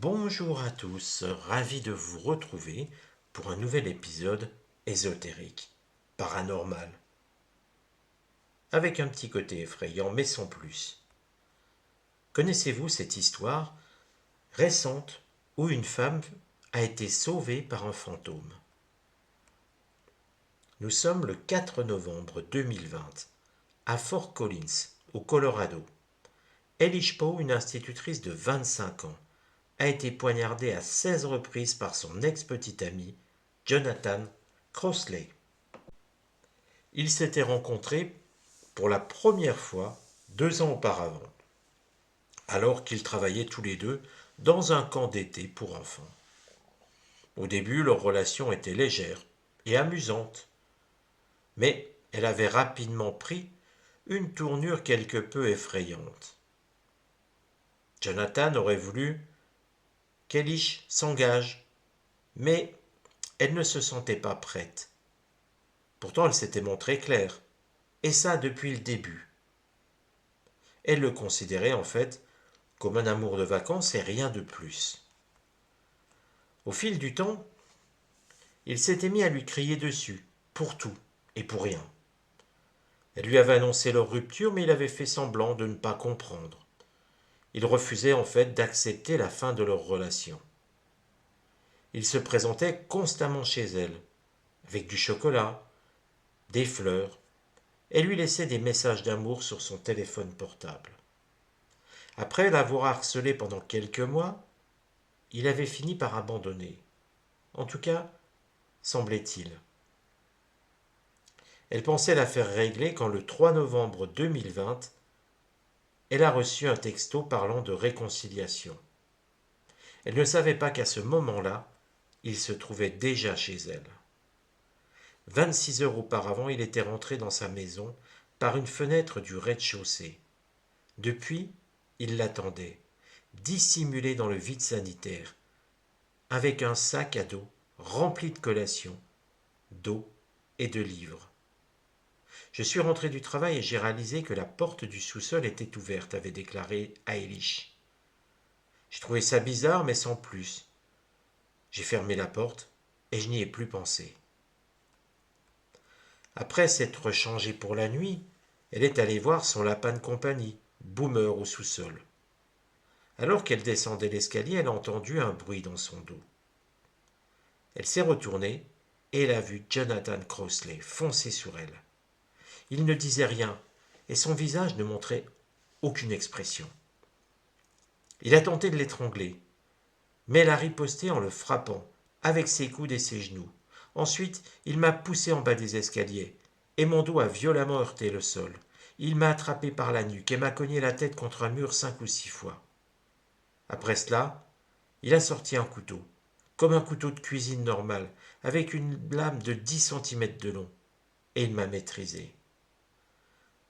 Bonjour à tous, ravi de vous retrouver pour un nouvel épisode ésotérique, paranormal, avec un petit côté effrayant mais sans plus. Connaissez-vous cette histoire récente où une femme a été sauvée par un fantôme? Nous sommes le 4 novembre 2020 à Fort Collins, au Colorado. Elish Poe, une institutrice de 25 ans, a été poignardée à 16 reprises par son ex-petit ami, Jonathan Crossley. Ils s'étaient rencontrés pour la première fois 2 ans auparavant, alors qu'ils travaillaient tous les deux dans un camp d'été pour enfants. Au début, leur relation était légère et amusante, mais elle avait rapidement pris une tournure quelque peu effrayante. Jonathan aurait voulu qu'Elish s'engage, mais elle ne se sentait pas prête. Pourtant, elle s'était montrée claire, et ça depuis le début. Elle le considérait en fait comme un amour de vacances et rien de plus. Au fil du temps, il s'était mis à lui crier dessus, pour tout et pour rien. Elle lui avait annoncé leur rupture, mais il avait fait semblant de ne pas comprendre. Il refusait en fait d'accepter la fin de leur relation. Il se présentait constamment chez elle, avec du chocolat, des fleurs, et lui laissait des messages d'amour sur son téléphone portable. Après l'avoir harcelé pendant quelques mois, il avait fini par abandonner. En tout cas, semblait-il. Elle pensait l'affaire réglée quand le 3 novembre 2020, elle a reçu un texto parlant de réconciliation. Elle ne savait pas qu'à ce moment-là, il se trouvait déjà chez elle. 26 heures auparavant, il était rentré dans sa maison par une fenêtre du rez-de-chaussée. Depuis, il l'attendait, dissimulé dans le vide sanitaire, avec un sac à dos rempli de collations, d'eau et de livres. Je suis rentré du travail et j'ai réalisé que la porte du sous-sol était ouverte, avait déclaré Eilish. J'ai trouvé ça bizarre, mais sans plus. J'ai fermé la porte et je n'y ai plus pensé. Après s'être changée pour la nuit, elle est allée voir son lapin de compagnie, Boomer, au sous-sol. Alors qu'elle descendait l'escalier, elle a entendu un bruit dans son dos. Elle s'est retournée et elle a vu Jonathan Crossley foncer sur elle. Il ne disait rien et son visage ne montrait aucune expression. Il a tenté de l'étrangler, mais elle a riposté en le frappant avec ses coudes et ses genoux. Ensuite, il m'a poussé en bas des escaliers et mon dos a violemment heurté le sol. Il m'a attrapé par la nuque et m'a cogné la tête contre un mur 5 ou 6 fois. Après cela, il a sorti un couteau, comme un couteau de cuisine normal, avec une lame de 10 centimètres de long, et il m'a maîtrisé.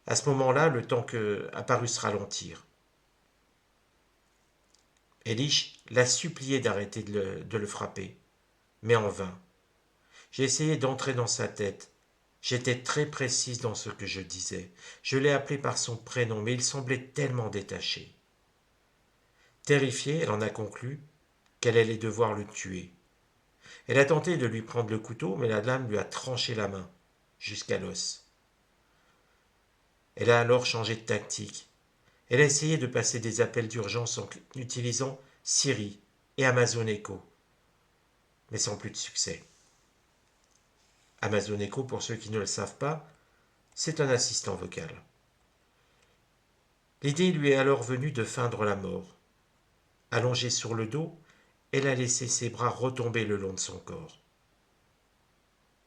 À ce moment-là, le temps a paru se ralentir. Elish l'a supplié d'arrêter de le frapper, mais en vain. J'ai essayé d'entrer dans sa tête. J'étais très précise dans ce que je disais. Je l'ai appelé par son prénom, mais il semblait tellement détaché. Terrifiée, elle en a conclu qu'elle allait devoir le tuer. Elle a tenté de lui prendre le couteau, mais la lame lui a tranché la main, jusqu'à l'os. Elle a alors changé de tactique. Elle a essayé de passer des appels d'urgence en utilisant Siri et Amazon Echo, mais sans plus de succès. Amazon Echo, pour ceux qui ne le savent pas, c'est un assistant vocal. L'idée lui est alors venue de feindre la mort. Allongée sur le dos, elle a laissé ses bras retomber le long de son corps.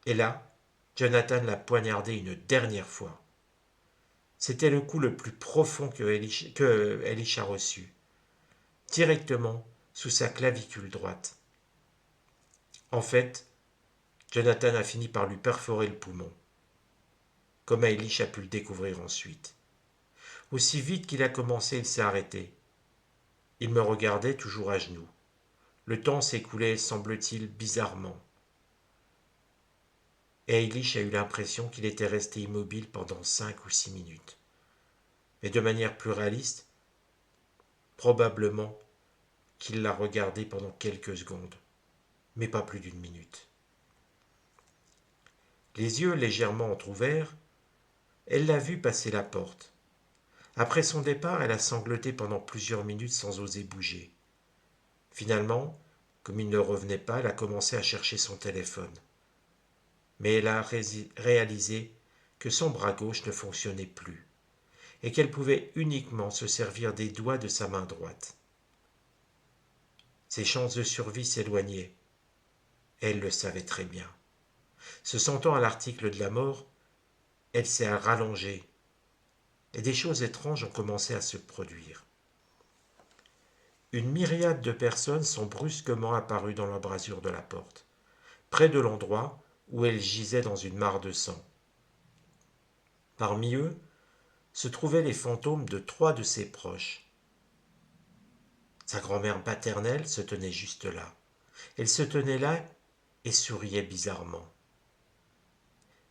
Et là, Jonathan l'a poignardée une dernière fois. C'était le coup le plus profond que Elish a reçu, directement sous sa clavicule droite. En fait, Jonathan a fini par lui perforer le poumon, comme Elish a pu le découvrir ensuite. Aussi vite qu'il a commencé, il s'est arrêté. Il me regardait toujours à genoux. Le temps s'écoulait, semble-t-il, bizarrement. Et Eilish a eu l'impression qu'il était resté immobile pendant 5 ou 6 minutes. Mais de manière plus réaliste, probablement qu'il l'a regardée pendant quelques secondes, mais pas plus d'une minute. Les yeux légèrement entr'ouverts, elle l'a vu passer la porte. Après son départ, elle a sangloté pendant plusieurs minutes sans oser bouger. Finalement, comme il ne revenait pas, elle a commencé à chercher son téléphone. Mais elle a réalisé que son bras gauche ne fonctionnait plus et qu'elle pouvait uniquement se servir des doigts de sa main droite. Ses chances de survie s'éloignaient. Elle le savait très bien. Se sentant à l'article de la mort, elle s'est rallongée et des choses étranges ont commencé à se produire. Une myriade de personnes sont brusquement apparues dans l'embrasure de la porte, près de l'endroit où elle gisait dans une mare de sang. Parmi eux se trouvaient les fantômes de 3 de ses proches. Sa grand-mère paternelle se tenait juste là. Elle se tenait là et souriait bizarrement.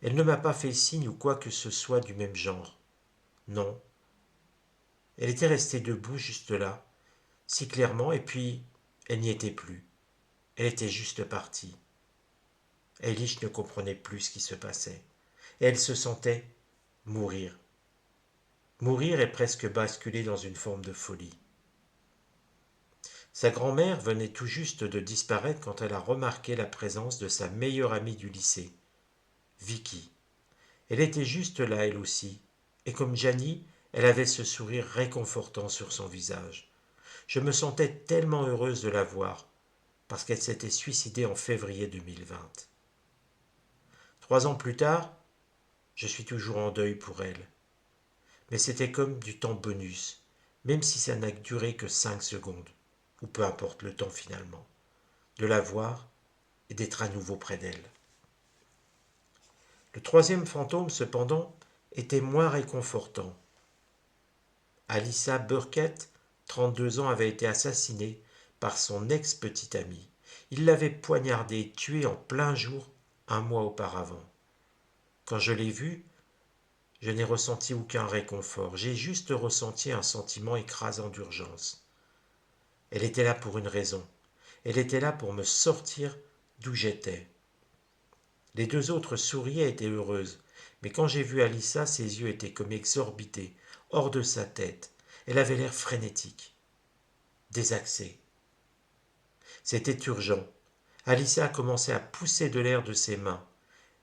Elle ne m'a pas fait signe ou quoi que ce soit du même genre. Non. Elle était restée debout juste là, si clairement, et puis elle n'y était plus. Elle était juste partie. Eilish ne comprenait plus ce qui se passait. Et elle se sentait mourir. Mourir et presque basculer dans une forme de folie. Sa grand-mère venait tout juste de disparaître quand elle a remarqué la présence de sa meilleure amie du lycée, Vicky. Elle était juste là, elle aussi, et comme Janie, elle avait ce sourire réconfortant sur son visage. Je me sentais tellement heureuse de la voir, parce qu'elle s'était suicidée en février 2020. 3 ans plus tard, je suis toujours en deuil pour elle. Mais c'était comme du temps bonus, même si ça n'a duré que 5 secondes, ou peu importe le temps finalement, de la voir et d'être à nouveau près d'elle. Le troisième fantôme, cependant, était moins réconfortant. Alyssa Burkett, 32 ans, avait été assassinée par son ex-petite amie. Il l'avait poignardée et tuée en plein jour 1 mois auparavant. Quand je l'ai vue, je n'ai ressenti aucun réconfort. J'ai juste ressenti un sentiment écrasant d'urgence. Elle était là pour une raison. Elle était là pour me sortir d'où j'étais. Les 2 autres souriaient et étaient heureuses. Mais quand j'ai vu Alyssa, ses yeux étaient comme exorbités, hors de sa tête. Elle avait l'air frénétique, désaxée. C'était urgent. Alyssa a commencé à pousser de l'air de ses mains,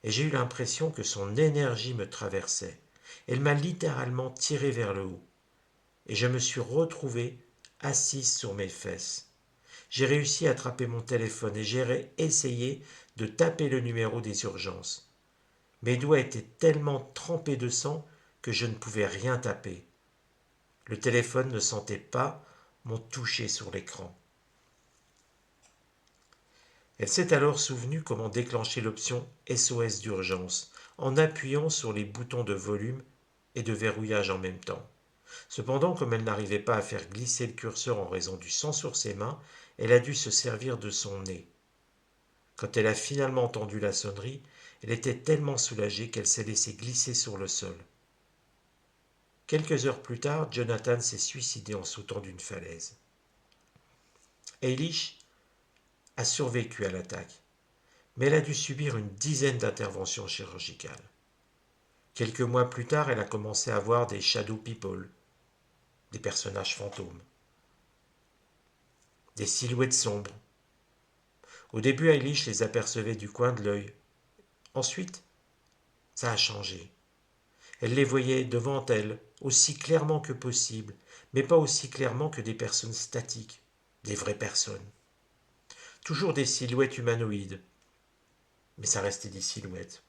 et j'ai eu l'impression que son énergie me traversait. Elle m'a littéralement tiré vers le haut, et je me suis retrouvé assise sur mes fesses. J'ai réussi à attraper mon téléphone et j'ai essayé de taper le numéro des urgences. Mes doigts étaient tellement trempés de sang que je ne pouvais rien taper. Le téléphone ne sentait pas mon toucher sur l'écran. Elle s'est alors souvenue comment déclencher l'option SOS d'urgence en appuyant sur les boutons de volume et de verrouillage en même temps. Cependant, comme elle n'arrivait pas à faire glisser le curseur en raison du sang sur ses mains, elle a dû se servir de son nez. Quand elle a finalement entendu la sonnerie, elle était tellement soulagée qu'elle s'est laissée glisser sur le sol. Quelques heures plus tard, Jonathan s'est suicidé en sautant d'une falaise. Eilish a survécu à l'attaque, mais elle a dû subir une dizaine d'interventions chirurgicales. Quelques mois plus tard, elle a commencé à voir des shadow people, des personnages fantômes, des silhouettes sombres. Au début, Eilish les apercevait du coin de l'œil. Ensuite, ça a changé. Elle les voyait devant elle, aussi clairement que possible, mais pas aussi clairement que des personnes statiques, des vraies personnes. Toujours des silhouettes humanoïdes, mais ça restait des silhouettes.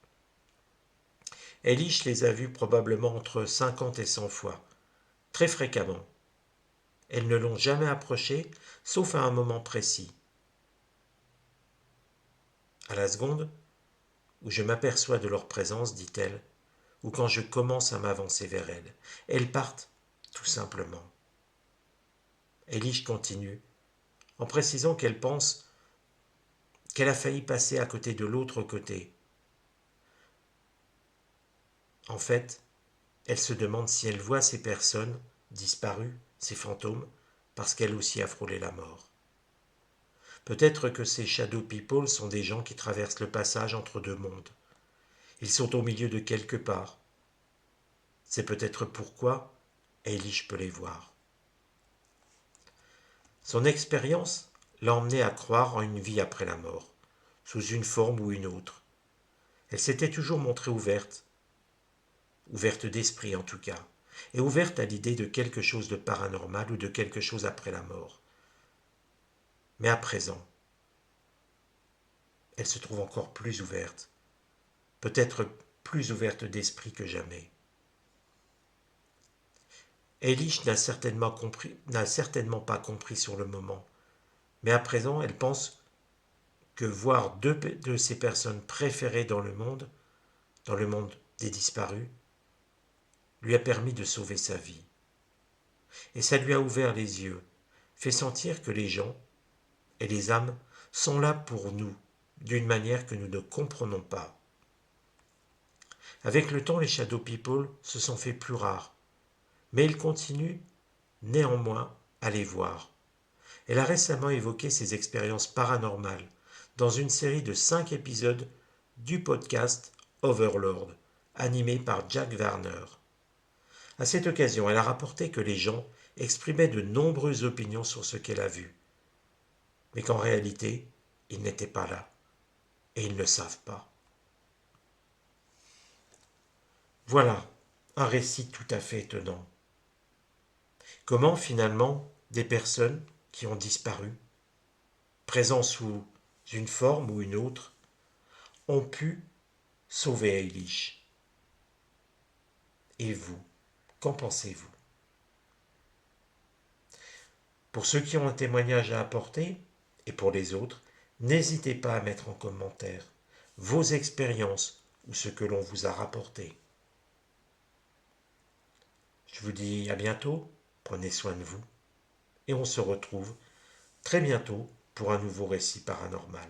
Eilish les a vues probablement entre 50 et 100 fois, très fréquemment. Elles ne l'ont jamais approché, sauf à un moment précis. À la seconde où je m'aperçois de leur présence, dit-elle, ou quand je commence à m'avancer vers elles. Elles partent, tout simplement. Eilish continue, en précisant qu'elle pense qu'elle a failli passer à côté de l'autre côté. En fait, elle se demande si elle voit ces personnes disparues, ces fantômes, parce qu'elle aussi a frôlé la mort. Peut-être que ces shadow people sont des gens qui traversent le passage entre deux mondes. Ils sont au milieu de quelque part. C'est peut-être pourquoi Eilish peut les voir. Son expérience l'a emmené à croire en une vie après la mort, sous une forme ou une autre. Elle s'était toujours montrée ouverte d'esprit en tout cas, et ouverte à l'idée de quelque chose de paranormal ou de quelque chose après la mort. Mais à présent, elle se trouve encore plus ouverte, peut-être plus ouverte d'esprit que jamais. Eilish n'a certainement pas compris sur le moment, mais à présent elle pense que voir deux de ses personnes préférées dans le monde des disparus, lui a permis de sauver sa vie. Et ça lui a ouvert les yeux, fait sentir que les gens et les âmes sont là pour nous, d'une manière que nous ne comprenons pas. Avec le temps, les Shadow People se sont fait plus rares, mais ils continuent néanmoins à les voir. Elle a récemment évoqué ses expériences paranormales dans une série de 5 épisodes du podcast Overlord, animé par Jack Warner. À cette occasion, elle a rapporté que les gens exprimaient de nombreuses opinions sur ce qu'elle a vu, mais qu'en réalité, ils n'étaient pas là, et ils ne savent pas. Voilà, un récit tout à fait étonnant. Comment finalement des personnes qui ont disparu, présentes sous une forme ou une autre, ont pu sauver Eilish. Et vous, qu'en pensez-vous? Pour ceux qui ont un témoignage à apporter, et pour les autres, n'hésitez pas à mettre en commentaire vos expériences ou ce que l'on vous a rapporté. Je vous dis à bientôt, prenez soin de vous, et on se retrouve très bientôt pour un nouveau récit paranormal.